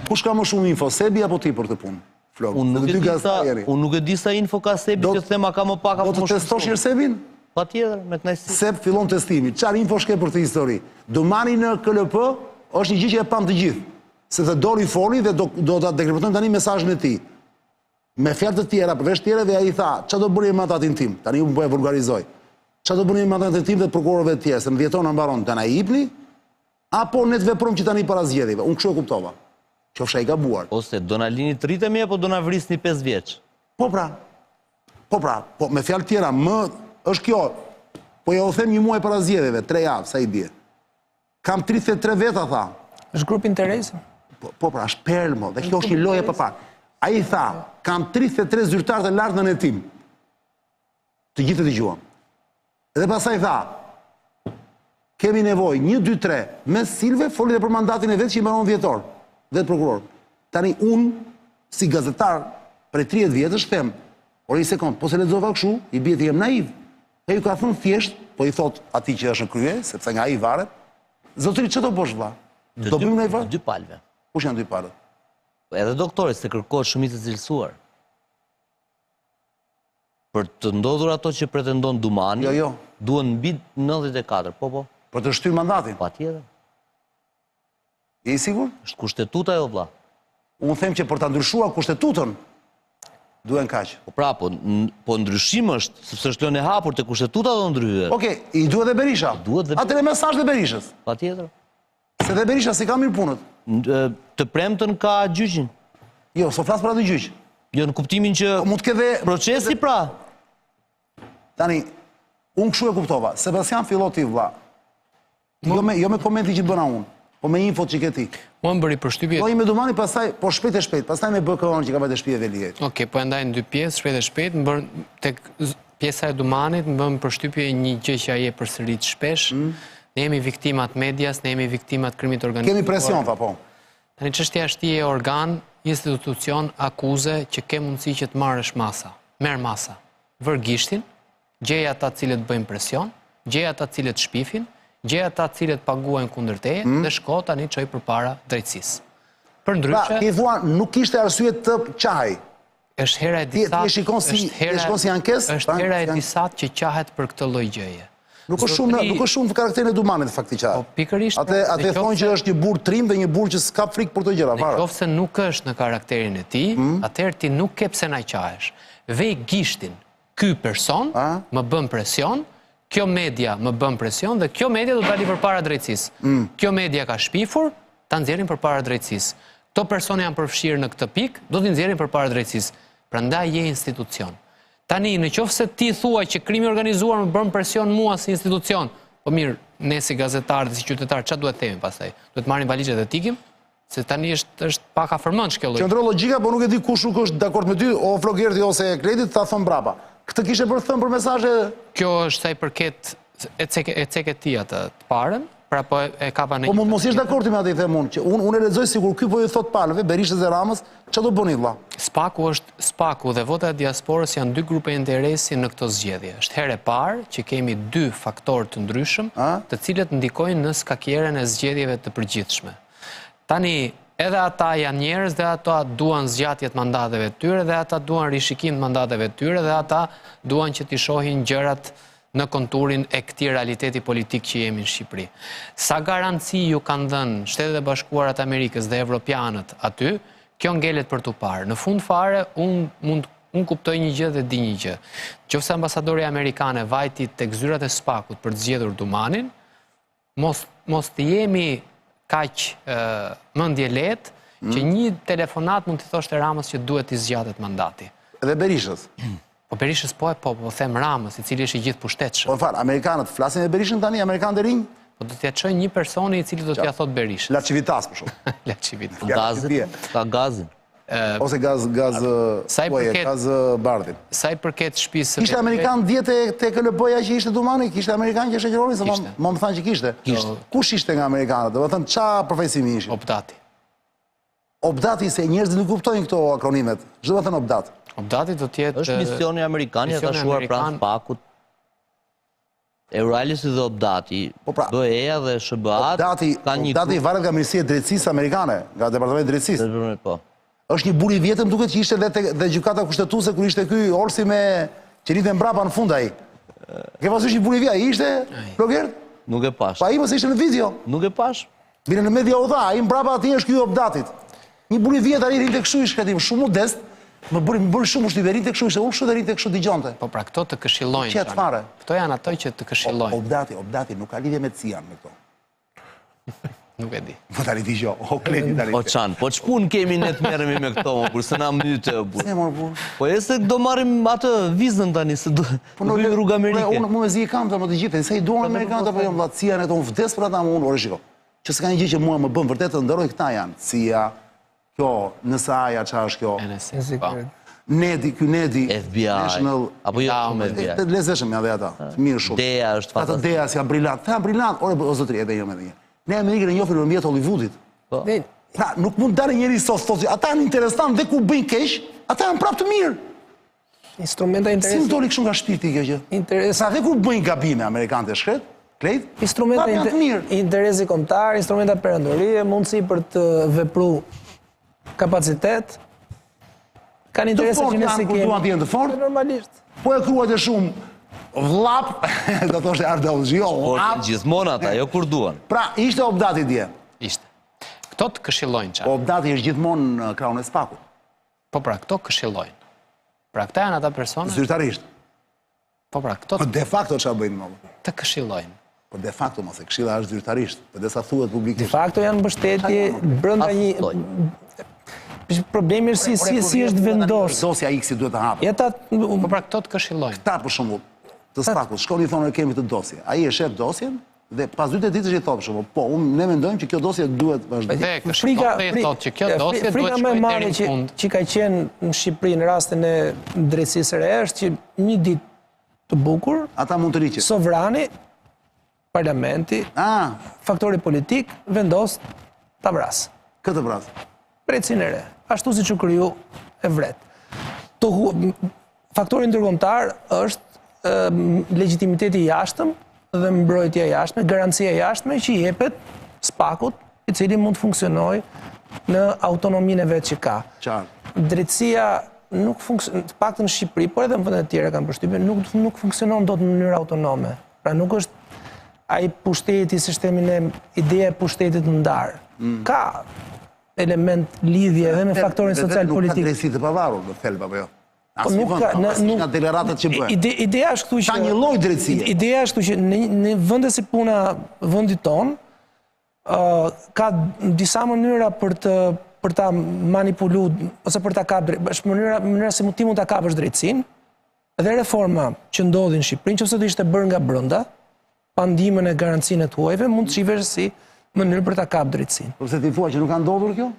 Kush ka më shumë info, Sebi apo ti për të punë? Unë nuk e di sa info ka Sebi që thema ka më pak apo më shumë. Do të testosh një Sebin? Pa tjetër, me knajsi. Seb fillon testimi. Qarë info shke për të histori? Domani në KLP është një gjë që e pan të gjithë. Se të dori foli dhe do të dekrepetojmë tani mesazhin e tij. Me fjalë të tjera, përveç tjerave, ai tha, çfarë do bëni me mandatin tim? Tani unë po e vulgarizoj. Çfarë do bëni me mandatin tim dhe prokurorëve të tjerë? Se në 10 tona mbaron të na jepni, apo ne të veprojmë që tani para zgjedhjeve? Unë kështu e kuptova. Qofsha i gabuar. Ose do na lini të rritemi apo do na vrisni 5 vjeç? Po pra, me fjalë tjera, është kjo, po ja u them një muaj para zgjedhjeve, 3 javë, sa i bie. Kam 33 veta, tha. Është grup interesi? Po pra, është perlë, dhe kjo është një loje për pak. A i tha, kam 33 zyrtarë të lartë në në tim. Të gjithë të dëgjuam. Edhe pasaj tha, kemi nevoj, 1, 2, 3, me Silve, foli dhe për mandatin e vetë që i mbaron vjetor, vetë prokuror. Tani unë, si gazetar, për 30 vjetës, them, ori sekund, po se lexova kështu, i bie të jem naiv. E ju ka thënë thjesht, po i thot ati që është në krye, sepse nga ai varet, zotëri që do bosh vlla? Do bëjmë nga i varet? 2 palve. Kush janë 2 palët? Edhe doktorit se kërkohet shumicë e cilësuar. Për të ndodhur ato që pretendon Dumani, duhen mbi 94, po. Për të shtyrë mandatin? Pa tjetër. Je i sigur? Është kushtetuta jo vlla. Unë them që për ta ndryshuar kushtetutën, duhen kaq. Po pra, po ndryshim është, sepse është lënë e hapur te kushtetuta do ndryhet. Okej, i duhet dhe Berisha. Atëre mesazh dhe Berishës. Pa tjetër. Se dhe Berisha si ka mirë punët. Të premtën ka gjyqin. Jo, so flas për atë gjyq. Jo, në kuptimin që mund të ketë procesi pra. Tani, unë kështu e kuptova. Sebastian filloti vlla. Jo me komenti që bëna unë, po me info që ke ti. Unë bëri përshtypje. Po i me Dumani pastaj, po shpejt e shpejt, pastaj me BK-on që ka vetë shtëpi e Veliajt. Okej, po e ndaj në 2 pjesë, shpejt e shpejt, më bën tek pjesa e Dumanit, më bën përshtypje një gjë që ai e përsërit shpesh. Ne jemi viktimat medias, ne jemi viktimat krimit organizuar. Kemi presion, tha po. Tani çështja është ti e organ, institucion, akuze që ke mundësi që të marrësh masa. Merr masa. Vër gishtin, gjej ata të cilët bëjnë presion, gjej ata të cilët shpifin, gjej ata të cilët paguajnë kundër teje dhe shko tani çoj përpara drejtësisë. Përndryshe, ti thua nuk kishte arsye të qahej. Është hera e disat. Ti shikon si ankesë? Është hera e disat që qahet për këtë lloj gjëje. Nuk është shumë në karakterin e Dumanit faktikisht. Po pikërisht. Atë thonë që është një burr trim dhe një burr që s'ka frikë për të gjëra fare. Nëse nuk është në karakterin e tij, atëherë ti nuk ke pse na qahesh. Vej gishtin. Ky person më bën presion, kjo media më bën presion dhe kjo media do të dali përpara drejtësisë. Kjo media ka shpifur, ta nxjerrin përpara drejtësisë. Këto persone janë përfshirë në këtë pikë, do t'i nxjerrin përpara drejtësisë. Prandaj je institucion. Tani, në qoftë se ti thua që krimi organizuar më bën presion mua si institucion, po mirë, ne si gazetarë dhe si qytetarë, çfarë duhet themi pastaj? Duhet marrim valixhet dhe tikim? Se tani është pak afërmend kjo lloj. Qëndron logjika, po nuk e di kush nuk është dakord me ty, o Flogerti ose Kredit, ta thon brapa. Këtë kishe për thënë për mesazhe? Kjo është sa i përket e ceket ti atë të parën, pra po e kapa në. Po mos jesh dakord me atë i them unë, që unë e lexoj sikur ky po i thot palëve, Berishës dhe Ramës, çfarë do bëni vlla? Spaku dhe vota e diasporës janë 2 grupe interesi në këtë zgjedhje. Është herë e parë që kemi 2 faktorë të ndryshëm, të cilët ndikojnë në skakjerën e zgjedhjeve të përgjithshme. Tani, edhe ata janë njerëz dhe ata duan zgjatjet mandateve të tyre dhe ata duan rishikim të mandateve të tyre dhe ata duan që t'i shohin gjërat në konturin e këtij realiteti politik që jemi në Shqipëri. Sa garanci ju kanë dhënë Shtetet e Bashkuara të Amerikës dhe evropianët aty, kjo ngelet për tu parë. Në fund fare, unë kuptoj një gjë dhe di një gjë. Nëse ambasadori amerikane vajti tek zyrat e Spakut për të zgjedhur Dumanin, mos të jemi kaq mendje lehtë që një telefonat mund të thoshte Ramës që duhet i zgjatet mandati. Edhe Berishës. Po Berishës po them Ramës, i cili është i gjithë pushtetshëm. Po fal, amerikanët flasin me Berishën tani, amerikanë të rinj? Po do t'ja çojë një personi i cili do t'ja thot Berishës. Laçivitas për shkak. Laçivitas. Ka gazin. Ose gaz bardhin. Sa i përket shtëpisë së Kishte amerikan djetë te KLP-ja që ishte Dumani? Kishte amerikan që shoqërori se më thanë që kishte. Kush ishte nga amerikanët? Do të thënë ç'a profesimi ishin? Obdati. Obdati se njerëzit nuk kuptojnë këto akronimet. Çdo të thënë Obdat. Obdati do të jetë është misioni amerikan i atashuar pranë Spakut. Euralisi dhe Obdati, BE-ja dhe SBA-t kanë një... Obdati varet nga Ministria e Drejtësisë amerikane, nga Departamenti i Drejtësisë. Po. Është një buri vjetëm duket që ishte dhe gjykata kushtetuese kur ishte ky Orsi me qenite mbrapa në fund ai. Ke pasysh një buri vjetëm, ai ishte blogger? Nuk e pash. Pa ai mos ishte në video. Nuk e pash. Bile në media u dha, ai mbrapa atij është ky Obdatit. Një buri vjetëm ai rinte kështu ish katim, shumë modest. Më bërë shumë ushti dhe rinte kështu, ishte unë kështu dhe rinte kështu digjonte. Po pra këto të këshillojnë. Qetë fare. Këto janë ato që të këshillojnë. Obdati nuk ka lidhje me Cian me këto. Nuk e di. Po tani di gjo, o kleti tani. O qanë, po që pun kemi ne të meremi me këto, më burë, se na mytë, burë. Se morë burë. Po e se do marim atë vizën tani, se do bëjmë rrugë Amerike. Unë më me zi i kam të më të gjithë, nëse i duan Amerikanët apo jo, vëlla, Cian e të unë vdes për ata më unë, orë shiko. Që se ka një gjë që mua më bëm, vërtet të ndëroj këta janë, Cia, kjo, NSA-ja, qa është kjo. Nedi, kjo Nedi, FBI, apo jo shumë FBI. Të lezeshëm ja dhe ata, të mirë shumë. Deja është fatë. Ata Deja si janë brillant, ta janë brillant, ore o zotëri, edhe jo me dhe një. Ne Amerikën e njofin në mjetë Hollywoodit. Pra, nuk mund dare njeri sot, ata janë interesant dhe ku bëjnë kesh, ata janë prapë të mirë. Instrumenta interesi... Si më doli kështu nga shpirti kjo gjë? Sa dhe kur bëjnë gabime Amerikanët e shkret, klejt, prapë janë të mirë. Interesi kombëtar, instrumenta perendorie, mundësi për të vepru kapacitet, kanë interese që nësi kemi. Të duan t'jenë të fort? Normalisht. Po e kruajt e shumë vlap, do të është ardeologi, Po gjithmonë ata, jo kur duan. Pra, ishte Obdati dje. Ishte. Këto të këshillojnë qanë. Obdati është gjithmonë në krahun e Spakut. Po pra, këto këshillojnë. Pra, këta janë ata persona... Zyrtarisht. Po pra, këto Po de facto që a bëjnë më? të këshillojnë. Po de facto mos e këshilla është zyrtarisht, për desa thuhet publikisht. De facto janë mbështetje brenda një... Problemi është si është vendos. Dosja X-i duhet të hapet. Jeta... Po pra, këto të këshillojnë. Ta për shembull, të Spakut, shkoni i thonë e kemi të dosje. Ai e shef dosjen dhe pas 2 ditë që i thotë për shembull, po, ne mendojmë që kjo dosje duhet vazhdoj. Dhe këshillojnë dhe thotë që kjo dosje duhet frika më e madhe që ka qenë në Shqipëri në rastin e drejtësisë së re është që një ditë të bukur, ata mund të riqen. Sovrani, parlamenti, faktori politik vendos ta vrasë. Këtë vrasë. Drejtësinë e re, ashtu si që kriju e vret. Faktori ndërkombëtar është legitimiteti i jashtëm dhe mbrojtja e jashtme, garancia e jashtme që i jepet Spakut, i cili mund të funksionojë në autonominë e vet që ka. Drejtësia nuk funksionon, të paktën në Shqipëri, por edhe në vende të tjera kanë përshtypjen, nuk funksionon dot në mënyrë autonome. Pra nuk është ai pushteti, si themin ne, ideja e pushtetit ndar. Ka element lidhje edhe me faktorin social politik. Nuk ka drejtësi të pavarur, në thelb apo jo? Nuk ka, nga deleratat që bëhen. Ideja është këtu që... Ka një lloj drejtësie. Ideja është këtu që në vende si puna vendit ton, ka disa mënyra për ta manipulu, ose për ta kapë, është mënyra si ti mund ta kapësh drejtësinë, dhe reforma që ndodhin në Shqipëri, nëse do ishte bërë nga brenda, pa ndihmën e garancinë të huajve, mund të shihesh si mënyrë për ta kapë drejtësinë. Përse ti thua që nuk ka ndodhur kjo?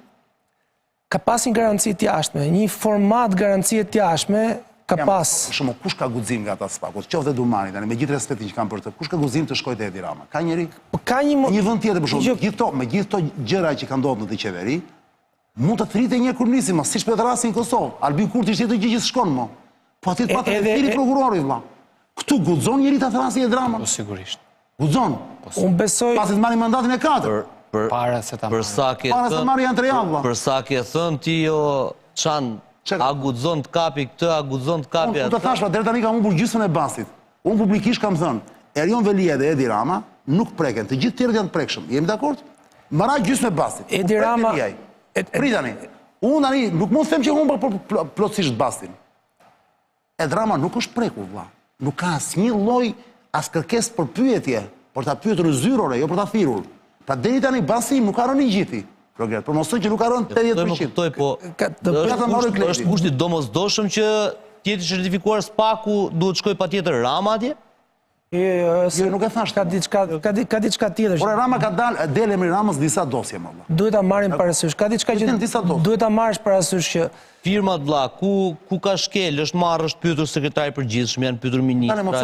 Ka pas një garanci të jashtme, një format garancie të jashtme ka pas. Shumë, kush ka guxim nga ata Spakut? Qoftë dhe Dumani, tani me gjithë respektin që kam për të, kush ka guxim të shkojë te Edi Rama? Ka njëri? Ka një vend tjetër për shkak me gjithë këto gjëra që kanë ndodhur në të qeveri, mund të thritë një kurnisim, siç po të rasti në Kosovë. Albin Kurti ishte gjithë shkon më. Po aty patë deri prokurori vëlla. Ktu guxon njëri ta thrasë Edi Rama? Po sigurisht. Guxon. Unë besoj pasi të marrin mandatin e 4. Para se ta marrin janë 3 javë. Për sa ke thënë ti jo çan a guxon të kapi këtë, a guxon të kapi atë. Unë të thash pa deri tani kam humbur gjysmën e Bastit. Unë publikisht kam thënë, Erion Velia dhe Edi Rama nuk preken, të gjithë tjerët janë të prekshëm. Jemi dakord? Marra gjysmën e Bastit. Edi Rama pritani. Unë tani nuk mund të them që humba plotësisht Bastin. Edi Rama nuk është prekur vëlla. Nuk ka asnjë lloj as kërkesë për pyetje, për ta pyetur zyrore, jo për ta thirrur. Pra deri tani Basi nuk ka rënë gjithi. Progres, për mosoj që nuk ka rënë 80%. Po është kushti domosdoshëm që t'jeti certifikuar Spaku duhet shkoj patjetër Rama atje? Jo, nuk e thash. Ka diçka tjetër. Por Rama ka dalë emri Ramës disa dosje më vëlla. Duhet ta marrim parasysh. Ka diçka që duhet ta marrësh parasysh që firmat vëlla, ku ka shkel, është marrë, është pyetur sekretari i përgjithshëm, janë pyetur ministra. Tani mos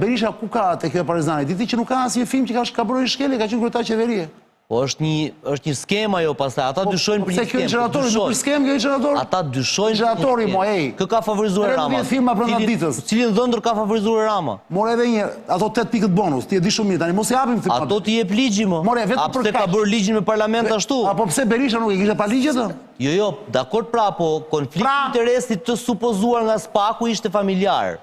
Berisha ku ka te kjo Parizani? Diti që nuk ka asnjë film që ka bërë shkelje, ka qenë kryetar qeverie. Po është një skema jo pastaj, ata dyshojnë për një skemë. Pse kjo inxheratori, nuk është skemë kjo inxheratori? Ata dyshojnë inxheratori, mo ej. Kë ka favorizuar Rama? Firma brenda ditës. Cilin dhëndër ka favorizuar Rama? More edhe një, ato 8 pikët bonus, ti e di shumë mirë, tani mos i japim firma. Ato ti jep ligji më. A pse ka bërë ligjin me parlament ashtu? Apo pse Berisha nuk e kishte pa ligjet? Jo, dakord pra, po konflikti i interesit të supozuar nga Spaku ishte familjar.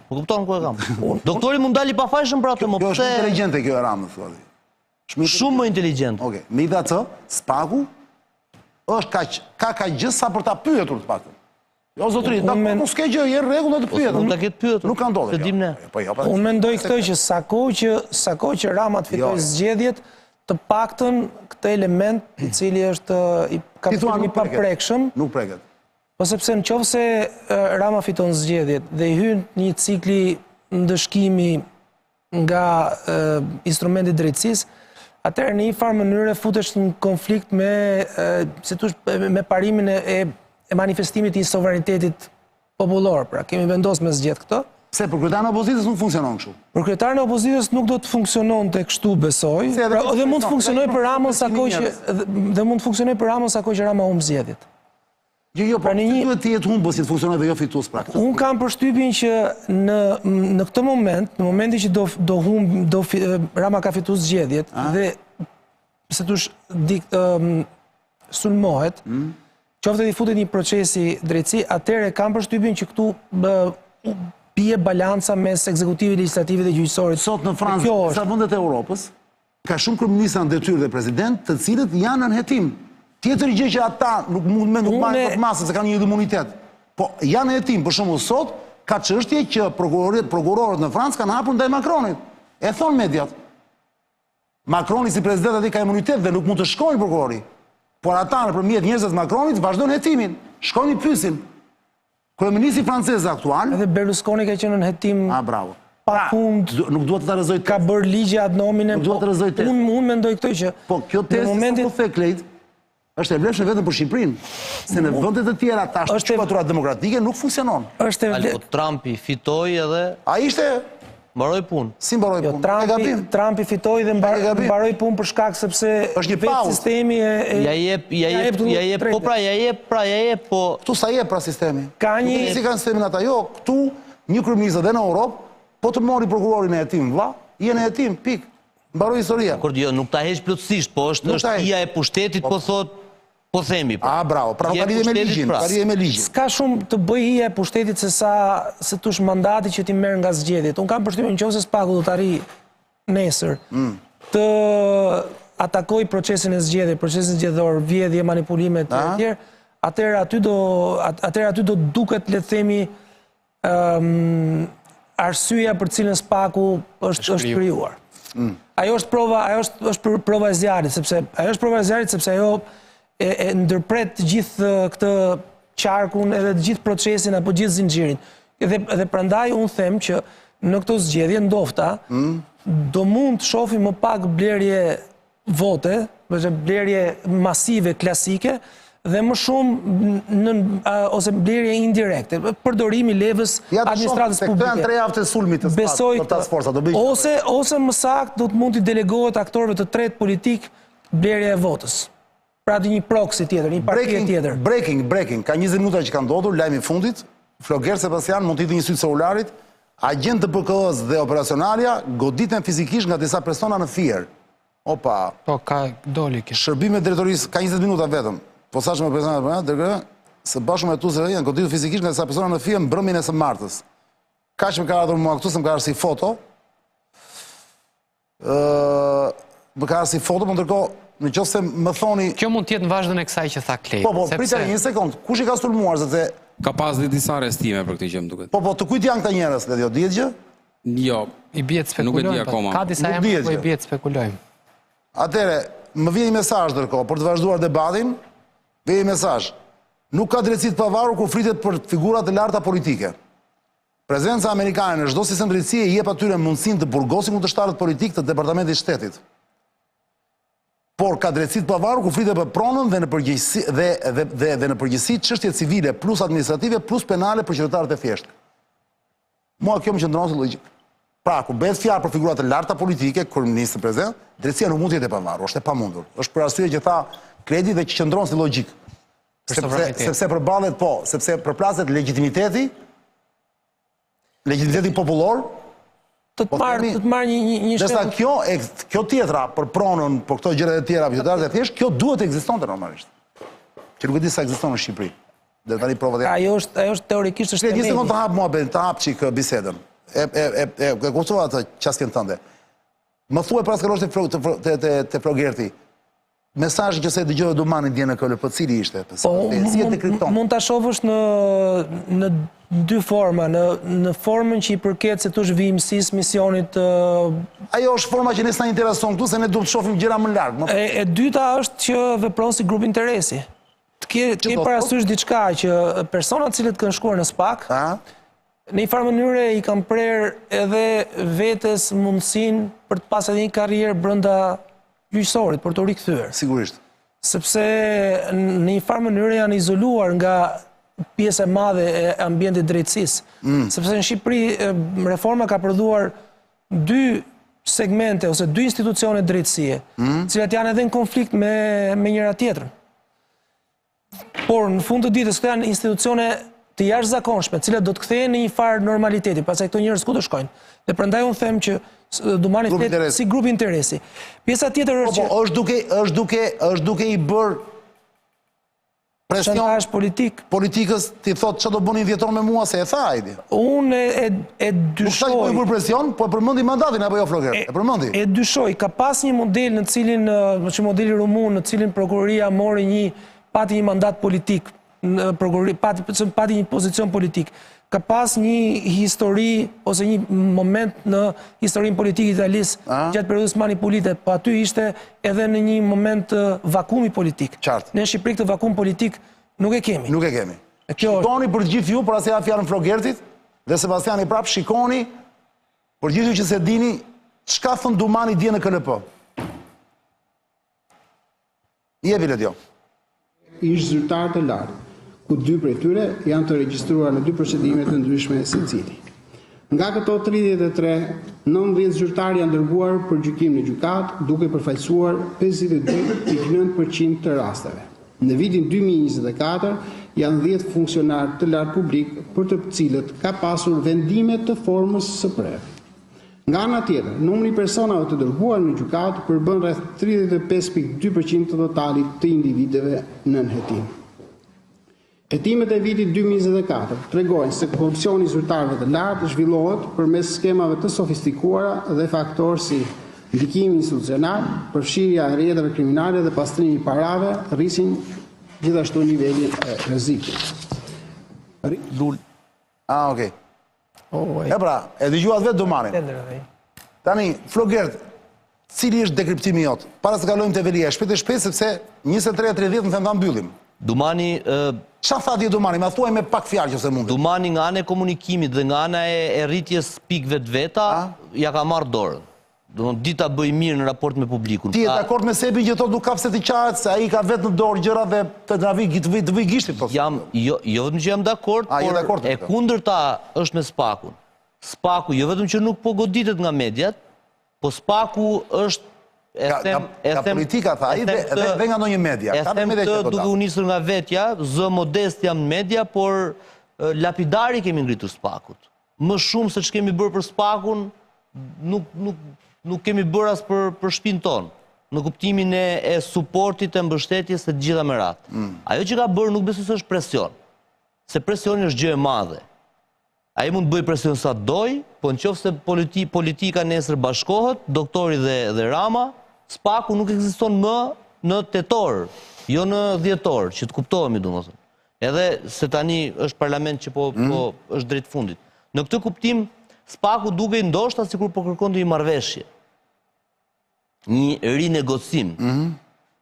Po kupton ku e kam. Doktori mund dali pa fajshëm për atë, më pse? Kjo është inteligjente kjo e Ramës, thua. Shumë më inteligjent. Okej, me i dha të, Spaku është ka gjë sa për ta pyetur të paktën. Jo zotëri, nuk s'ke gjë, je rregull të pyetur. Nuk ta ketë pyetur. Nuk ka ndodhur. Se dim ne. Unë mendoj këtë që sako që Rama të fitoj zgjedhjet, të paktën këtë element i cili është i kapitulli paprekshëm. Nuk preket. Po sepse në qoftë se Rama fiton zgjedhjet dhe i hyn një cikli ndëshkimi nga instrumenti i drejtësisë, atëherë në një farë mënyrë futesh në konflikt me parimin e manifestimit i sovranitetit popullor. Pra, kemi vendosur me zgjedh këtë. Pse për kryetarin e opozitës nuk funksionon kështu? Për kryetarin e opozitës nuk do të funksiononte kështu, besoj. Dhe mund të funksionojë për Ramën sakoj që Rama humb zgjedhjet. Jo, pra duhet të jetë humbës si të funksionojë dhe jo fitues pra. Unë kam përshtypjen që në këtë moment, në momentin që Rama ka fituar zgjedhjet dhe se tush sulmohet, qoftë të futet një procesi drejtësi, atëherë kam përshtypjen që këtu bie balanca mes ekzekutivit, legislativit dhe gjyqësorit. Sot në Francë, sa vendet e Europës, ka shumë kryeministra në detyrë dhe president, të cilët janë në hetim. Tjetër gjë që ata nuk marrin për masë se kanë një imunitet. Po janë në hetim, për shembull sot ka çështje që prokurorët në Francë kanë hapur ndaj Macronit. E thon mediat. Macroni si president aty ka imunitet dhe nuk mund të shkojnë prokurori. Por ata nëpërmjet njerëzve të Macronit vazhdojnë hetimin. Shkojnë i pyesin. Kryeministri francez aktual, edhe Berlusconi ka qenë në hetim. Bravo. Pafund, nuk duhet të rrezoj. Ka bërë ligje ad nominem. Nuk duhet të rrezoj. Unë mendoj këtë që po kjo testë po the është e vlefshme vetëm për Shqipërinë, se në vendet të tjera tash shkuatura demokratike nuk funksionon. Po Trumpi fitoi edhe ai ishte mbaroi punë. Si mbaroi punë? Trumpi fitoi dhe mbaroi punë për shkak sepse është një pauzë. Sistemi ja jep po këtu sa jep pra sistemi. Ka një si kanë sistemin ata jo, këtu një kryeminist edhe në Europë, po të mori prokurorin në hetim, vlla, je në hetim, pik. Mbaroi historia. Kur jo, nuk ta heq plotësisht, po është hija e pushtetit, po thot po themi. Bravo, pra nuk ka lidhje me ligjin, ka lidhje me ligjin. S'ka shumë të bëj hija e pushtetit se tush mandati që ti merr nga zgjedhjet. Unë kam përshtypjen nëse Spaku do të arrijë nesër të atakoj procesin e zgjedhjeve, procesin zgjedhor, vjedhje, manipulime të tjerë, atëherë aty do duket, le të themi, arsyeja për cilën Spaku është krijuar. Ajo është prova e zjarrit, sepse ajo e ndërpret gjithë këtë qarkun edhe gjithë procesin apo gjithë zinxhirin. Dhe prandaj unë them që në këto zgjedhje ndofta do mund të shohim më pak blerje vote, blerje masive klasike dhe më shumë ose blerje indirekte, përdorimi levës administratës publike. Këto janë 3 javë të sulmit të task force-a, do bëj. Ose më saktë do të mund të delegohet aktorëve të tretë politik blerja e votës. Pra një proxy tjetër, një partie tjetër. Breaking, ka 20 minuta që ka ndodhur, lajmi i fundit. Floger Sebastian mund të hidhë një syt celularit, agent të PKO-s dhe operacionalja goditen fizikisht nga disa persona në Fier. Opa. Po ka doli kjo. Shërbime drejtorisë ka 20 minuta vetëm. Posaçëm operacionale, së bashku me hetuesve janë goditur fizikisht nga disa persona në Fier mbrëmjen e së martës. Kaq më ka ardhur mua këtu se më ka ardhur si foto. Më ka ardhur si foto, por ndërkohë në qoftë se më thoni... Kjo mund t'jetë në vazhdën e kësaj që tha Klej. Po, pritja një sekond. Kush i ka sulmuar, sepse... Ka pas dhe disa arrestime për këtë gjë më duket. Po, të kujt janë këta njerëz, Ledio, dihet gjë? Jo. I bie të spekulojmë. Ka disa emra ku i bie të spekulojmë. Atëre, më vjen një mesazh ndërkohë për të vazhduar debatin. Vjen një mesazh. Nuk ka drejtësi të pavarur kur flitet për figura të larta politike. Prezenca amerikane në çdo sistem drejtësie i jep atyre mundësinë të burgosin kundërshtarët politik të departamentit të shtetit. Por ka drejtësi të pavarur kur flitet për pronën dhe në përgjithësi çështjet civile plus administrative plus penale për qytetarët e thjeshtë. Mua kjo më qëndron si logjik. Pra, kur bëhet fjalë për figurat të larta politike, kryeministri prezident, drejtësia nuk mund të jetë e pavarur, është e pamundur. Është për arsye që tha Kredi dhe që qëndron si logjik. Sepse përballet sepse përplaset legitimiteti popullor. Të të marrë një shembull. Kjo tjetra për pronën, për këto gjërat e tjera qytetarët e thjesht, kjo duhet të ekzistonte normalisht. Që nuk e di sa ekziston në Shqipëri. Dhe tani provat janë. Ajo është teorikisht është një sekond të hap muhabet, të hap çik bisedën. E kuptova atë çastin tënde. Më thuaj pas kalosh te Flogerti. Mesazhi që se dëgjove Dumanin dje në KLP, cili ishte? Si e dekripton? Mund ta shohësh në dy forma, në formën që i përket se tush vijimësisë misionit. Ajo është forma që ne s'na intereson këtu, se ne duhet të shohim gjëra më larg. E dyta është që vepron si grup interesi. Të ke parasysh diçka që personat cilët kanë shkuar në SPAK, në një farë mënyre i kanë prerë edhe vetes mundësinë për të pasur një karrierë brenda gjyqësorit për të rikthyer. Sigurisht. Sepse në një farë mënyre janë izoluar nga pjesë e madhe e ambientit drejtësisë. Sepse në Shqipëri reforma ka prodhuar dy segmente ose dy institucione drejtësie, cilat janë edhe në konflikt me njëra tjetrën. Por në fund të ditës këto janë institucione të jashtëzakonshme, cilat do të kthehen në një farë normaliteti, pastaj këto njerëz ku do shkojnë. Dhe prandaj unë them që Dumani flet si grup interesi. Pjesa tjetër është që është duke i bërë presion politikës, ti thot çfarë do bënin vjetor me mua se e tha ai. Unë e dyshoj. Po i bërë presion, po e përmendi mandatin apo jo Floger? E përmendi. E dyshoj, ka pas një model në cilin modeli rumun, në cilin prokuroria pati një mandat politik, pati një pozicion politik. Ka pas një histori ose një moment në historinë politike italisë gjatë periudhës Manipolite, po aty ishte edhe në një moment vakumi politik. Ne në Shqipëri këtë vakum politik nuk e kemi. Nuk e kemi. Shikoni për gjithë ju, për asaj ja fjalën Flogertit dhe Sebastiani prap, shikoni për gjithë ju që se dini çka thon Dumani dje në KLP. Jepi Letjo. Ish zyrtar të lartë, ku dy prej tyre janë të regjistruar në dy procedime të ndryshme secili. Nga këto 33, 19 zyrtarë janë dërguar për gjykim në gjykat, duke përfaqësuar 52.9% të rasteve. Në vitin 2024 janë 10 funksionarë të lartë publik për të cilët ka pasur vendime të formës së prerë. Nga ana tjetër, numri i personave të dërguar në gjykat përbën rreth 35.2% të totalit të individëve në nënhetim. Hetimet e vitit 2024 tregojnë se korrupsioni i zyrtarëve të lartë zhvillohet përmes skemave të sofistikuara dhe faktorë si ndikimi institucional, përfshirja e rrjeteve kriminale dhe pastrimi i parave rrisin gjithashtu nivelin e rrezikut. Okej. E pra, e dëgjuat vetë Dumanin. Tani, Flogert, cili është dekriptimi jot? Para se kalojmë te Velia, shpejt e shpejt sepse 23:30 më thënë ta mbyllim. Dumani... Qa tha dje Dumani? Ma thuaj me pak fjalë që se mund. Dumani nga anë e komunikimit dhe nga anë e rritjes pikëve të veta, ja ka marrë dorën. Dita bëj mirë në raport me publikun. Ti e dakord me Sebi që thot nuk ka pse të qahet, se ai ka vetë në dorë gjëra dhe të na vi gishtit. Jo vetëm që jam dakord, por e kundërta është me SPAK-un. SPAK-u jo vetëm që nuk po goditet nga mediat, po SPAK-u është ka politika tha ai dhe nga ndonjë media. E them të duke u nisur nga vetja, zë modest jam në media, por lapidari kemi ngritur SPAK-ut. Më shumë se ç'kemi bërë për SPAK-un, nuk kemi bërë as për shtëpinë tonë, në kuptimin e suportit të mbështetjes së të gjitha me radhë. Ajo që ka bërë nuk besoj se është presion, se presioni është gjë e madhe. Ai mund të bëjë presion sa doj, po nëse politika nesër bashkohet, doktori dhe Rama, SPAK-u nuk ekziston më në tetor, jo në dhjetor, që të kuptohemi domethënë. Edhe se tani është parlament që po është drejt fundit. Në këtë kuptim, SPAK-u duke ndoshta sikur po kërkonte një marrëveshje, një rinegocim,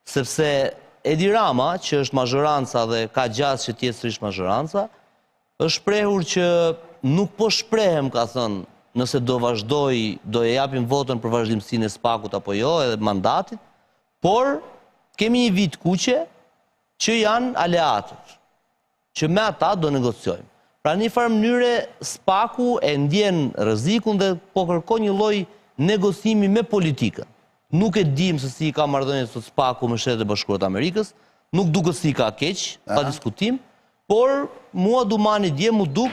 sepse Edi Rama, që është mazhoranca dhe ka gjatë që tjetë sërish mazhoranca, është shprehur që nuk po shprehem, ka thënë, nëse do vazhdoj, do e japim votën për vazhdimsinë e SPAK-ut apo jo, edhe mandatit, por kemi një vit kuqe që janë aleatët, që me ata do negociojmë. Pra një farë mënyre SPAK-u e ndjen rrezikun dhe po kërkon një lloj negocimi me politikën. Nuk e dim se si ka marrëdhëniet sot SPAK-u me Shtetet e Bashkuara të Amerikës, nuk duket si ka keq, pa diskutim, por mua Dumani dje mu duk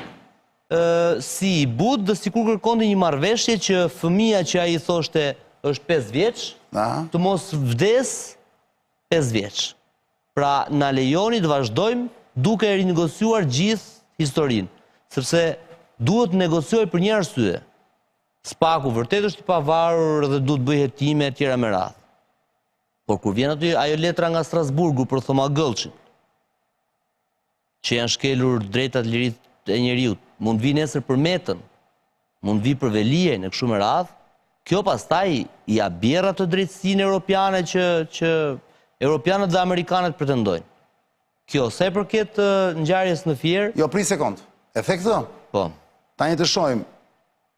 si i but dhe sikur kërkonte një marrëveshje që fëmia që ai thoshte është 5 vjeç, të mos vdes 5 vjeç. Pra na lejoni të vazhdojmë duke rinegociuar gjithë historinë, sepse duhet negocioj për një arsye. SPAK-u vërtet është i pavarur dhe duhet bëjë hetime e tjera me radhë. Por kur vjen aty ajo letra nga Strasburgu për Thoma Gëllçin, që janë shkelur drejtat lirisë e njeriut, mund vi nesër për Metën, mund vi për Velijën e kështu me radhë, kjo pastaj ja bjerr atë drejtësinë europiane që europianët dhe amerikanët pretendojnë. Kjo, sa i përket ngjarjes në Fier... Jo, prit sekond. E the këtë? Po. Tani të shohim,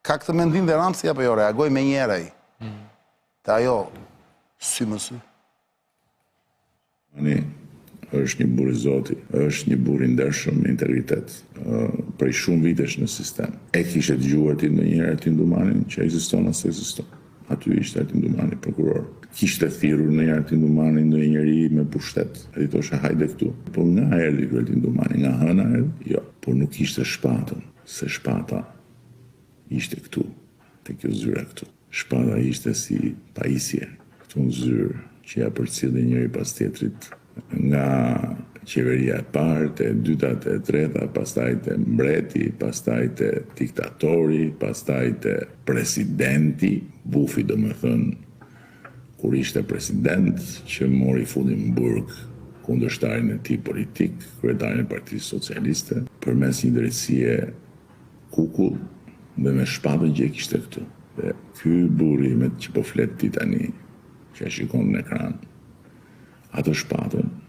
ka këtë mendim dhe Ramsi apo jo, reagoj me një herë ai. Te ajo sy më sy. Tani është një burr i Zoti, është një burr i ndershëm me integritet, prej shumë vitesh në sistem. E kishe dëgjuar ti ndonjëherë Ertin Dumanin që ekziston as ekziston? Aty ishte Ertin Dumani, prokuror. Kishte thirrur në Ertin Dumani ndonjë njeri me pushtet. Ai thoshte hajde këtu. Po nga erdhi Ertin Dumani, nga hëna erdhi? Jo, por nuk ishte shpatën, se shpata ishte këtu, te kjo zyra këtu. Shpata ishte si pajisje, këtu në zyrë që ja përcjellë njëri pas tjetrit nga qeveria e parë, te e dyta, te e treta, pastaj te mbreti, pastaj te diktatori, pastaj te presidenti, bufi do me thënë, kur ishte president që mori fundin në burg kundërshtarin e tij politik, kryetarin e Partisë Socialiste, përmes një drejtësie kukull dhe me shpatën që e kishte këtu. Dhe ky burri me që po flet ti tani, që e shikon në ekran, atë shpatën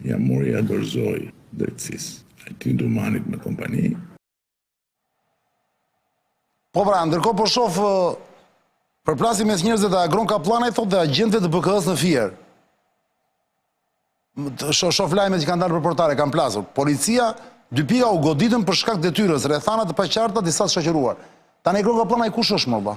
ja mori ja dorëzoi drejtësisë Ertin Dumanit me kompani. Po pra, ndërkohë po shoh përplasje mes njerëzve të Agron Kaplanaj thot dhe agjentëve të BK-s në Fier. Shoh lajmet që kanë dalë për portale, kanë plasur. Policia 2 pika u goditën për shkak detyrës, rrethana të paqarta, disa të shoqëruar. Tani Agron Kaplanaj kush është më valla?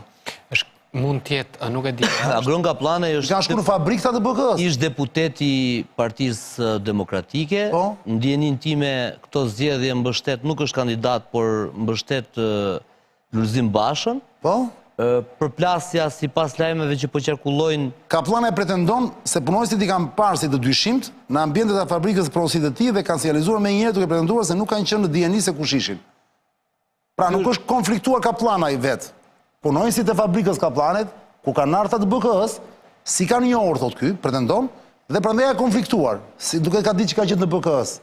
Mund tjetë, nuk e di. Agron Kaplanaj është... Kanë shku në fabrikë të BK-s? Ishtë deputeti Partisë Demokratike. Ndjenin time këto zgjedhje mbështet, nuk është kandidat, por mbështet Lulzim Bashën. Po? Përplasja si pas lajmeve që po qarkullojnë... Kaplanaj pretendon se punojësit i kanë parë si të dyshimt në ambientet e fabrikës porosit të tij dhe kanë sinjalizuar me njëherë duke pretenduar se nuk kanë qenë në dieni se kush ishin. Pra nuk është konfliktuar Kaplanaj vetë. Punojësit e fabrikës Kaplanit, ku kanë arta të BK-s, si kanë njohur, thot ky, pretendon, dhe prandaj ka konfliktuar, si duket ka ditë që ka qenë në BK-s.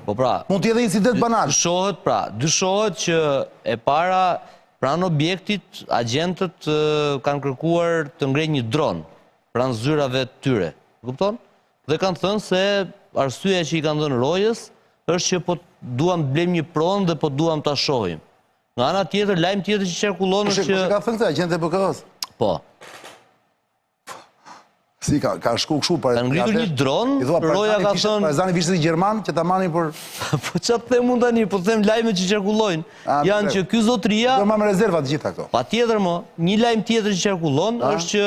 Po pra... Mund t'jede incident banal. Dyshohet që e para pranë objektit, agentët kanë kërkuar të ngrej një dron pranë zyrave të tyre. Kupton? Dhe kanë thënë se arsyeja që i kanë dhënë rojës është që po duam të blejmë një pronë dhe po duam ta shohim. Nga ana tjetër, lajm tjetër që qarkullon është që... Kush ka thënë këtë agjentë e BK-s? Po. Si ka shku kështu për... Kanë ngritur një dron, roja ka thënë... Partizani vishte i Gjerman që ta marrin për... Po çfarë them unë tani, po them lajmet që qarkullojnë. Janë që ky zotëria... Do marrë me rezerva të gjitha këto. Patjetër mo, një lajm tjetër që qarkullon është që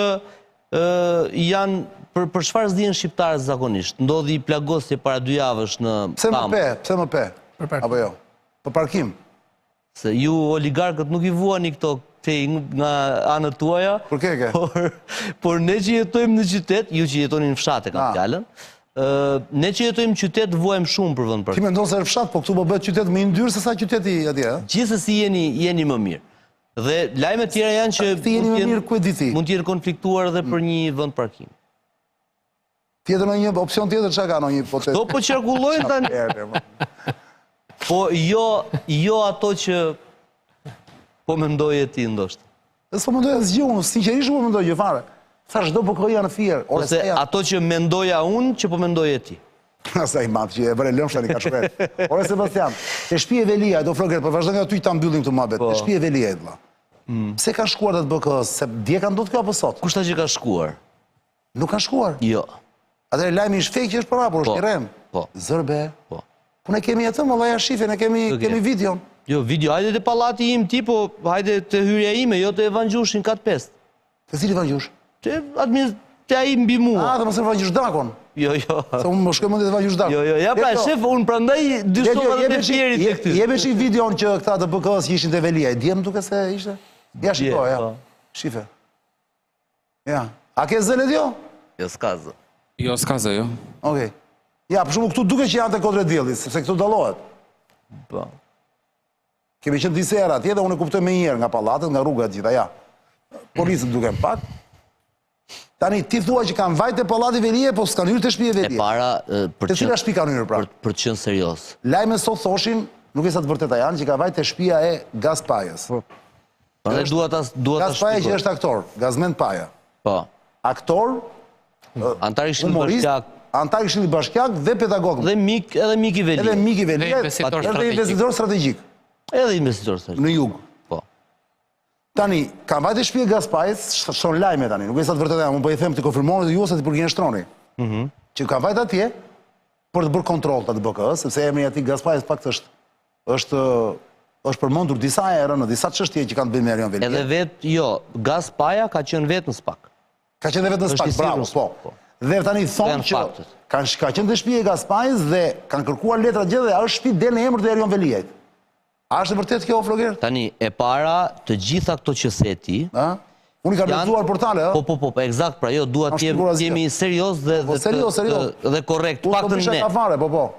janë për çfarë zdjen shqiptarët zakonisht. Ndodhi plagosje para 2 javësh në Kam. Pse më pe? Apo jo? Për parkim. Se ju oligarkët nuk i vuani këto nga anët tuaja. Por ke? Por ne që jetojmë në qytet, ju që jetoni në fshat e kam fjalën, ne që jetojmë në qytet vuajmë shumë për vend parkim. Ti mendon se është fshat, po këtu po bëhet qytet më i ndyrë se sa qyteti atje, a? Gjithsesi jeni më mirë. Dhe lajmet tjera janë që mund të jenë konfliktuar edhe për një vend parkimi. Tjetër në një opcion tjetër çka ka në një hipotetë? Do po qarkullojnë tani. Po jo ato që po mendoje ti ndoshta. S'po mendoj asgjë unë, sinqerisht po mendoj gjë fare. Thash do BK-ja në Fier, ose ato që mendoja unë që po mendoje ti. Sa i madh që e bëre lëmsh tani ka shkruar. Ore Sebastian, te shtëpia e Velia, do flokret, po vazhdon nga ty ta mbyllim këtë muhabet. Te shtëpia e Velia vëlla. Pse ka shkuar atë BK-s? Se dje ka ndodhur kjo apo sot? Kush tha që ka shkuar? Nuk ka shkuar. Jo. Atëherë lajmi është fake që është për hapur, është i rrem. Po. Zërbe. Po. Po ne kemi atë, valla ja shifë, ne kemi videon. Jo, video, hajde të pallati im ti, po hajde të hyrja ime, jo të Evangjushin katë 5. Të cili Evangjus? Të ai mbi mua. Dhe mëse Evangjus Dakon. Jo. Se unë më shkoj mendje të Evangjus Dakon. Jo, ja pra, shef, unë prandaj dy somat e fjerit të këty. Jebe shi videon që këta të BK-s ishin të Velia, e djem duke se ishte? Ja, shiko, ja. Shife. Ja. A ke zëlet jo? Jo, s'ka zë. Jo, s'ka zë, jo. Okej. Ja, për shumë këtu duke që janë të kodre djellit, sepse këtu dalohet. Po. Kemi qenë disa herë atje dhe unë e kuptoj me njerë nga pallatet, nga rruga gjitha, ja. Policët duke më pak. Tani, ti thua që kanë vajt e pallati Velie, po s'kanë hyrë të shtëpia Velie. E para, Të cila shtëpi kanë hyrë pra? për të qenë serios. Lajme sot thoshin, nuk e sa të vërteta janë, që ka vajt e shtëpia e Gaz Pajës. Prandaj dua ta Gaz Paja që shpjegoj. është aktor, Gazmend Paja. Po. Aktor, Antar i Këshillit humorist, Bashkiak antar i Këshillit Bashkiak dhe pedagog. dhe mik i Edhe Velie. mik i Velie, Dhe investitor edhe strategjik. investitor strategjik Edhe investitor strategjik. në jug. Po. Tani, kanë vajt e shtëpia e Gaz Pajës, shon lajme tani, nuk e sa të vërteta janë, unë po i them të konfirmoni dhe ju ose të përgjinështroni. Që kanë vajt atje për të bërë kontroll të BK-s, sepse emri i atij Gaz Pajës fakt është përmendur disa herë në disa çështje që kanë të bëjnë me Erion Velie. Edhe vetë, jo, Gaz Paja ka qenë vetë në SPAK. Ka qenë vetë në Është SPAK, i bravo, sirur, po. Dhe tani thonë Janë që faktet. ka qenë të shtëpia e Gaz Pajës dhe kanë kërkuar letra gjithë dhe është shtëpi del në emër të Erion Veliejt. A është e vërtet kjo, Floger? Tani, e para, të gjitha këto që se ti, Unë i ka lexuar portale, ë? Po, eksakt, pra jo, duhet Është shpjeguar asgjë. jemi serios dhe korrekt, Unë paktën të ne. ka fare, po.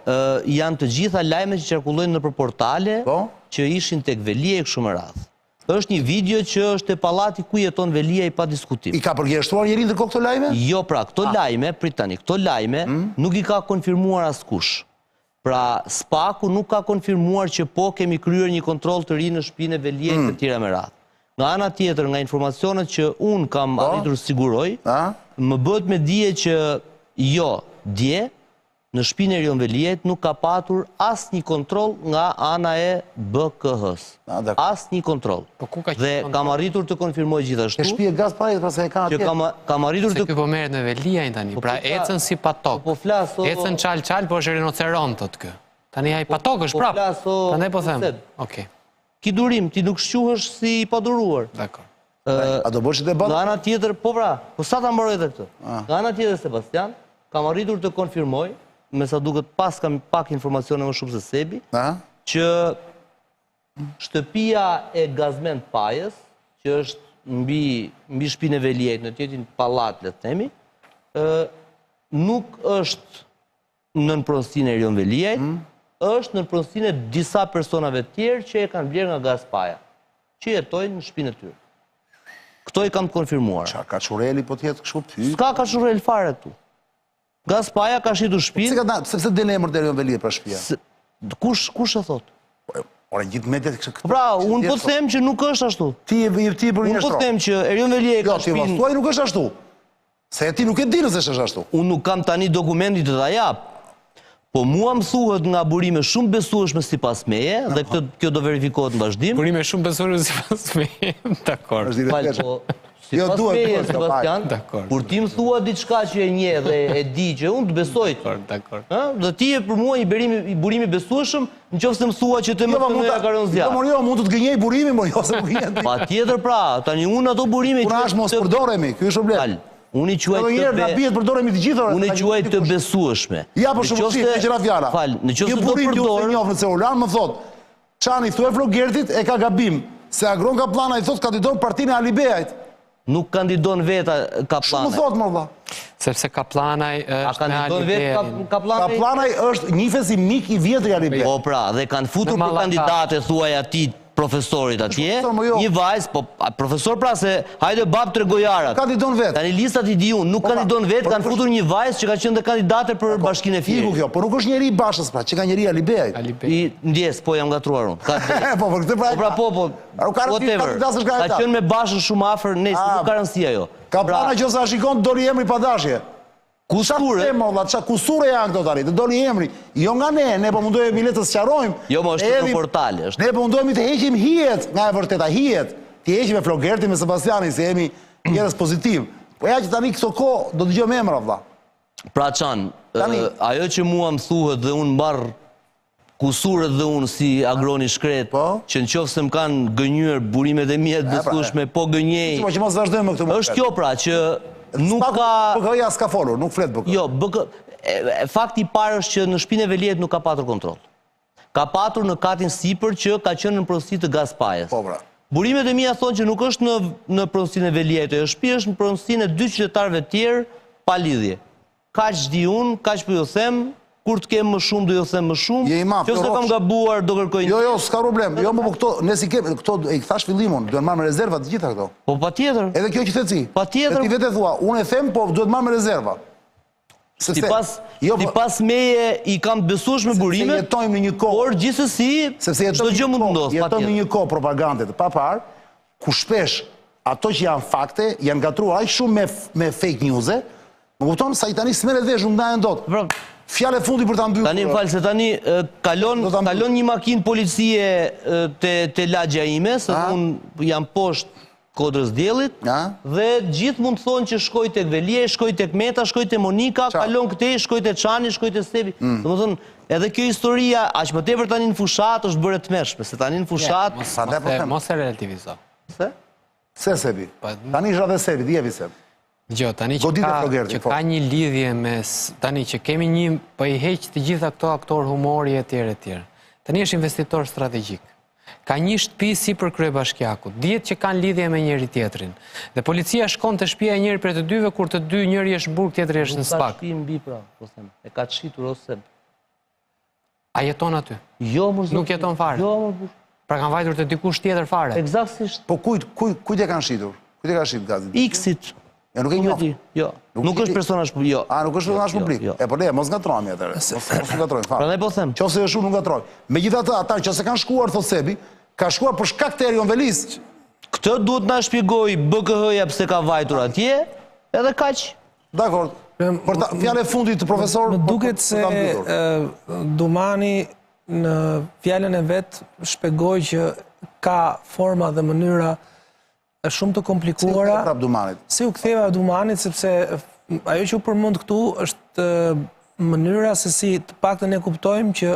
Janë të gjitha lajme që qarkullojnë nëpër portale Po. që ishin tek Velia e kështu me radhë. Është një video që është e pallati ku jeton Velia i pa diskutim. I ka përgjeshtuar njëri ndërkohë këto lajme? Jo, pra, këto lajme, prit tani, këto lajme nuk i ka konfirmuar askush. Pra, SPAK-u nuk ka konfirmuar që po kemi kryer një kontroll të ri në shtëpinë e Veliejt të tjera me radhë. Nga ana tjetër, nga informacionet që unë kam arritur siguroj, më bëhet me dije që jo, dje, në shtëpinë e Erion Veliejt nuk ka patur asnjë kontroll nga ana e BK-s. Asnjë kontroll. Dhe kam arritur të konfirmoj gjithashtu. Ke shtëpi e Gaz Pajës, pra se e ka atje. Që kam arritur Se të ky po merret me Veliajn tani, pra ecën si patok. Po flas, Ecën çal, po është rinoceron thot kë. Tani ai patok është prap. Prandaj po them. Okej. Ki durim, ti nuk shquhesh si i paduruar. Dakor. A do bësh debat? Nga ana tjetër, po pra, po sa ta mbaroj edhe këtë. Nga ana tjetër, Sebastian, kam arritur të konfirmoj, me sa duket pas kam pak informacione më shumë se Sebi, që shtëpia e Gazmend Pajës, që është mbi shtëpinë e Veliejt, në tjetin pallat, le të themi, nuk është nën pronësinë e Erion Veliejt, është nën pronësinë e disa personave tjerë që e kanë blerë nga Gaz Paja, që jetojnë në shtëpinë e tyre. Këto i kam të konfirmuar. Qa, Kaçureli po tjetë kështu ty? S'ka Kaçurel fare këtu. Gaz Paja ka shitur shtëpinë. Sepse del emër të Erion Veliejt për shtëpia? Kush e thot? Ora, gjithë mediat këtë... Pra, unë po të them që nuk është ashtu. Ti e për një Unë po të them që Erion Veliejt ka shtëpinë... Jo, ti vastuaj nuk është ashtu. Se ti nuk e di nëse është ashtu. Unë nuk kam tani dokumentit të ta jap. Po mua më thuhet nga burime shumë besueshme sipas meje, dhe kjo do verifikohet në vazhdim. Burime shumë besueshme sipas meje. Dakor. Sipas meje, Sebastian, kur ti më thua diçka që e njeh dhe e di që unë të besoj. Dakor. Dhe ti e për mua i burimi besueshëm, nëse më thua që të më thonë ka rënë zjarr. Jo, mund të të gënjej burimi, mo jo se nuk gënjen. Patjetër pra, tani unë ato burime që është mos përdoremi, ky është problem. Unë i quaj të besueshme. Ja, për shumë që gjëra fjala. Kjo burim ju se njohë në celular, më thot, Çani thue Flogertit e ka gabim, se Agron Kaplana i thot kandidon partinë e Alibeajt. Nuk kandidon veta Kaplanaj. Shumë thot, më dha. Sepse Kaplanaj është me Alibeaj. Kaplanaj është njifes i mik i vjetër i Alibeaj. Po pra, dhe kanë futur për kandidate, thuaj ati profesorit atje, një vajzë, po profesor pra se hajde bab të regojarat. Kandidon vetë. Tani listat i di unë, nuk kandidon vetë, kanë futur një vajzë që ka qenë dhe kandidate për bashkinë e Firit. Iku kjo, por nuk është njeri i Bashës pra, që ka njeri Alibeajt. Ndjes, po jam gatruar unë. Po, për këtë pra e ka. Po, whatever. Ka qenë me Bashën shumë afër, nesë, nuk ka rëndësia jo. Kaplana që sa shikon, doli emri pa dashje. Kusure? Kusure janë këto tani, të doli emri. Jo nga ne po mundohemi le të sqarojmë. Jo, më është në portale. Ne po mundohemi të heqim hijet nga e vërteta, hijet. Ti heqim me Flogerti, me Sebastiani, se jemi njerëz pozitiv. Po ja që tani këto kohë do të dëgjojmë emra, vlla. Pra Çan, ajo që mua më thuhet dhe unë mbarr kusurët dhe unë si agroni shkret, që në qofë se më kanë gënjur burimet e mia të besueshme, po gënjej. Që mos vazhdojmë me këtë më. Është kjo pra që nuk ka... BK-ja s'ka folur, nuk flet BK. Jo, fakti i parë është që në shtëpinë e Veliajt nuk ka patur kontroll. Ka patur në katin sipër që ka qenë në pronësi të Gazpajës. Po pra. Burimet e mia thonë që nuk është në pronësinë e Veliajt, shtëpi është në pronësinë e 2 qytetarëve tjerë pa lidhje. Kaq di unë, kaq po ju them, kur të kem më shumë do ju them më shumë. Nëse kam gabuar do kërkoj. Jo, s'ka problem. Jo, po këto, ne si kemi këto i thash fillimon, duhet marrë me rezerva të gjitha këto. Po patjetër. Edhe kjo që the ti. Patjetër. Ti vetë thua, unë e them, po duhet marrë me rezerva. Sipas meje i kam besuar me burimet. Se jetojmë në një kohë. Por gjithsesi, çdo gjë mund të ndodhë. Jetojmë në një kohë propagande të papar, ku shpesh ato që janë fakte janë gatruar aq shumë me fake news-e. Më kupton sa i tani s'merret vesh nuk ndahen dot. Fjalë fundi për ta mbyllur. Tani më fal se tani kalon një makinë policie te lagja ime, se unë jam poshtë Kodrës Diellit, dhe gjithë mund të thonë që shkoj tek Velia, shkoj tek Meta, shkoj te Monika, kalon këtej, shkoj te Çani, shkoj te Stepi. Domethënë, edhe kjo historia aq më tepër tani në fushat është bërë tmerrshme, se tani në fushat mos e relativizo. Se Sebi. Tani është edhe Sebi, djevi Sebi. Jo, tani që ka një lidhje mes, tani që kemi një, po i heq të gjitha këto aktor humori e tjere tjere. Tani është investitor strategjik. Ka një shtëpi si për kryebashkiakut, dihet që kanë lidhje me njëri tjetrin. Dhe policia shkon të shtëpia e njëri për të dyve, kur të dy njëri është në burg, tjetri është në spak. Ka shtëpi mbi pra, po them. E ka shitur ose. A jeton aty? Jo, më zot. Nuk jeton fare. Jo, më. Pra kanë vajtur të dikush tjetër fare. Eksaktësisht. Po kujt e kanë shitur? Kujt e kanë shitur gazet? X-it. Ja nuk e njoh. Jo. Nuk është personazh publik. Jo. Nuk është personazh publik. E po ne mos ngatrohemi atëherë. Mos ngatrojmë fare. Prandaj po them. Qofse është nuk ngatroj. Megjithatë ata që se kanë shkuar thot Sebi, ka shkuar për shkak të Erion Velis. Këtë duhet na shpjegoj BKH-ja pse ka vajtur atje, edhe kaq. Dakor. Për fjalën e fundit të profesor, duket se Dumani në fjalën e vet shpjegoi që ka forma dhe mënyra shumë të komplikuara. Si u ktheva Dumanit, sepse ajo që u përmend këtu është mënyra se si të paktën ne kuptojmë që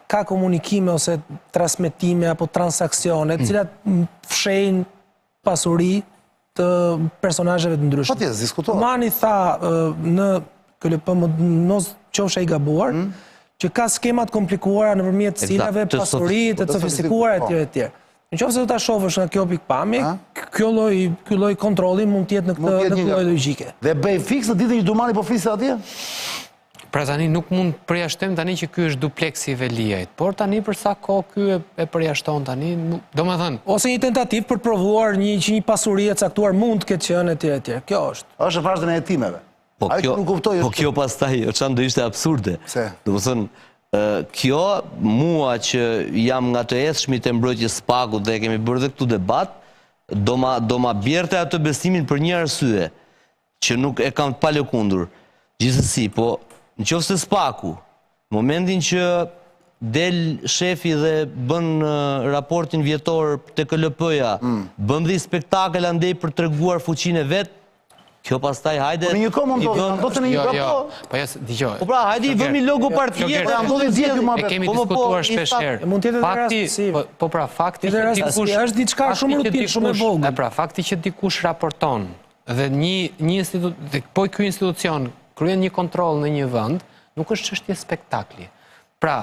ka komunikime ose transmetime apo transaksione, të cilat fshejnë pasuri të personazheve të ndryshëm. Patjetër, diskutohet. Dumani tha në KLP mos qofsha i gabuar, që ka skemat komplikuara nëpërmjet cilave pasuri të sofistikuara etj etj. Në qoftë se do ta shohësh nga kjo pikpamje, ky lloj kontrolli mund të jetë në këtë lloj logjike. Dhe bëj fiks në ditën që Dumani po flisë atje? Pra tani nuk mund përjashtojmë tani që ky është dupleksi i Veliajt, por tani për sa kohë ky e përjashton tani, domethënë, ose një tentativë për të provuar një pasuri e caktuar mund të ketë qenë etj etj. Kjo është. Është vazhdon e hetimeve. Po kjo pastaj çan do ishte absurde. Domethënë kjo, mua që jam nga të eshmit e mbrojtjes Spakut dhe kemi bërë dhe këtu debat, do ma bjerte atë besimin për një arsye, që nuk e kam të palëkundur. Gjithsesi, po, në qoftë se Spaku, momentin që del shefi dhe bën raportin vjetor të KLP-ja, bën dhe spektakel andej për të treguar fuqinë e vet, kjo pastaj hajde... Po në një kohë më ndodhë në një kohë... Po jesë, diqoj... Po pra, hajde i vëmi logo partije... E kemi diskutuar shpesherë. Mund tjetë dhe rastësive. Po pra, fakti që dikush... është diçka shumë rutinë, shumë e vogël. Pra, fakti që dikush raporton dhe po ky institucion kryen një kontroll në një vend, nuk është çështje spektakli. Pra,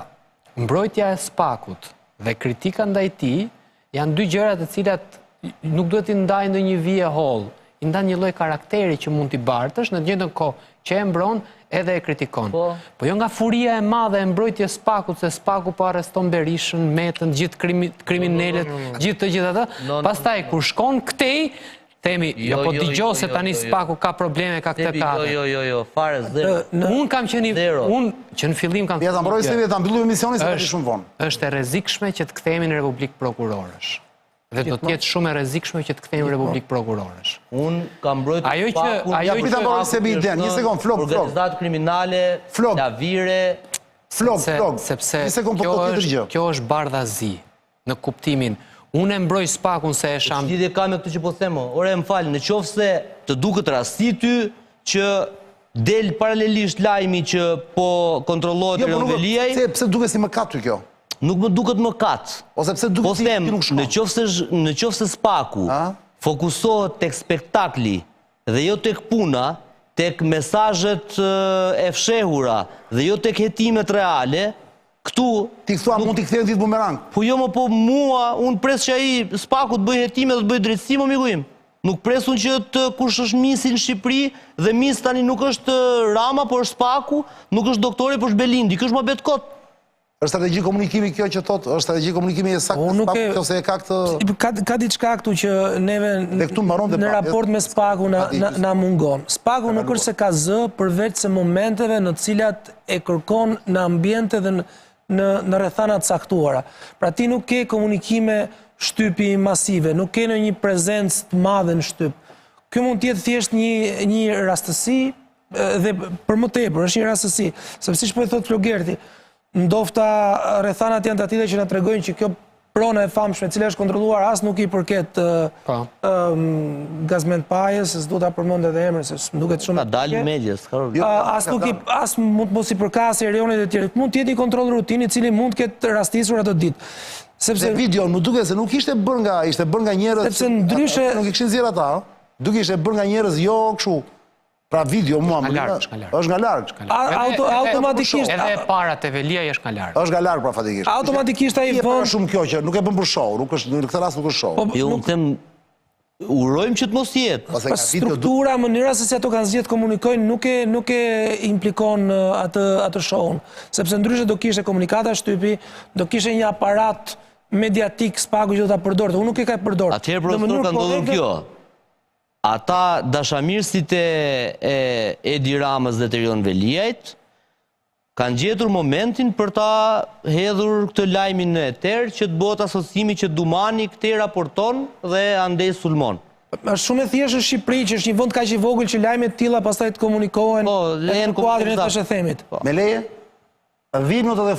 mbrojtja e Spakut dhe kritika ndaj tij janë dy gjëra të cilat nuk duhet i ndajnë në një vije holl. I ndan një lloj karakteri që mund t'i bartësh, në të njëjtën kohë që e mbron edhe e kritikon. Po jo nga furia e madhe e mbrojtjes Spakut, se Spaku po arreston Berishën, Metën, gjithë kriminalet, gjithë atë. Pastaj kur shkon këtej, themi, jo po dëgjoj se tani Spaku ka probleme, ka këtë ka. Jo, fare zero. Unë kam qenë që në fillim kam thënë. Ja ta mbrojë se ta mbyllu emisionin se është shumë vonë. Është e rrezikshme që të kthehemi në Republikë Prokurorësh. Dhe do të jetë shumë e rrezikshme që të kthejmë Republikë Prokurorësh. Unë kam mbrojtur Spakun... Ja prita mbrojë se bi iden, një sekund, flok. Organizat kriminale, lavire... Flok. Sepse kjo është bardhazi, në kuptimin. Unë e mbroj Spakun se e sham... Lidhje ka me këtë që po themo. Ore, më falë, në qoftë se të duket rasti ty që del paralelisht lajmi që po kontrollohet Erion Veliaj. Pse duket si mëkat ty kjo? Nuk më duket mëkat. Ose pse duket Po si them, nuk shkon? në qoftë se Spaku fokusohet tek spektakli dhe jo tek puna, tek mesazhet e fshehura dhe jo tek hetimet reale, këtu Ti thua mund t'i kthejnë ditë bumerang. po jo më po mua, unë pres që ai Spaku të bëj hetime dhe të bëj drejtësi, më miku im. Nuk presun që kush është misi në Shqipëri dhe mis tani nuk është Rama, por është Spaku, nuk është doktori, por është Belindi. Kjo është më bet kot. Është strategji komunikimi kjo që thotë, është strategji komunikimi e saktë Spaku ose e ka këtë Ka diçka këtu që neve në raport me Spaku na mungon. Spaku nuk është se ka zë përveç se momenteve në cilat e kërkon në ambiente dhe në rrethanat caktuara. Pra ti nuk ke komunikime shtypi masive, nuk ke në një prezencë të madhe në shtyp. Kjo mund tjetë thjesht një rastësi dhe për më tepër, është një rastësi. Sepse siç po e thotë Flogerti, ndofta rrethanat janë të atilla që na tregojnë që kjo prona e famshme e cila është kontrolluar as nuk i përket Gazmend Pajës, s'du ta përmend edhe emrin se më duket shumë. Ta dalë medias, as mund mos i përkas Erionit e tjerë. Mund të jetë një kontroll rutini i cili mund të ketë rastisur atë ditë. Sepse video më duket se nuk ishte bërë nga njerëz. Sepse ndryshe nuk i kishin zgjedhur ata, duke ishte bërë nga njerëz jo kështu. Pra video mua është nga larg. Automatikisht edhe para te Veliaj është nga larg. Është nga larg pra fatikisht. Automatikisht ai vën shumë kjo që nuk e bën për show, nuk është në këtë rast nuk është show. Jo, unë them urojmë që të mos jetë. Struktura, mënyra se si ato kanë zgjedhur komunikojnë nuk e implikon atë show-un, sepse ndryshe do kishte komunikata shtypi, do kishte një aparat mediatik Spaku që do ta përdorte. Unë nuk e ka përdorur. Atëherë profesor ka ndodhur kjo. Ata dashamirësit e Edi Ramës dhe të Erion Veliajt kanë gjetur momentin për ta hedhur këtë lajmin në eter që të bëhet asociimi që Dumani këtë raporton dhe andej sulmon. Është shumë e thjeshtë në Shqipëri që është një vend kaq i vogël që lajme të tilla pastaj të komunikohen në kuadrin e themit. Me leje? Vim notat e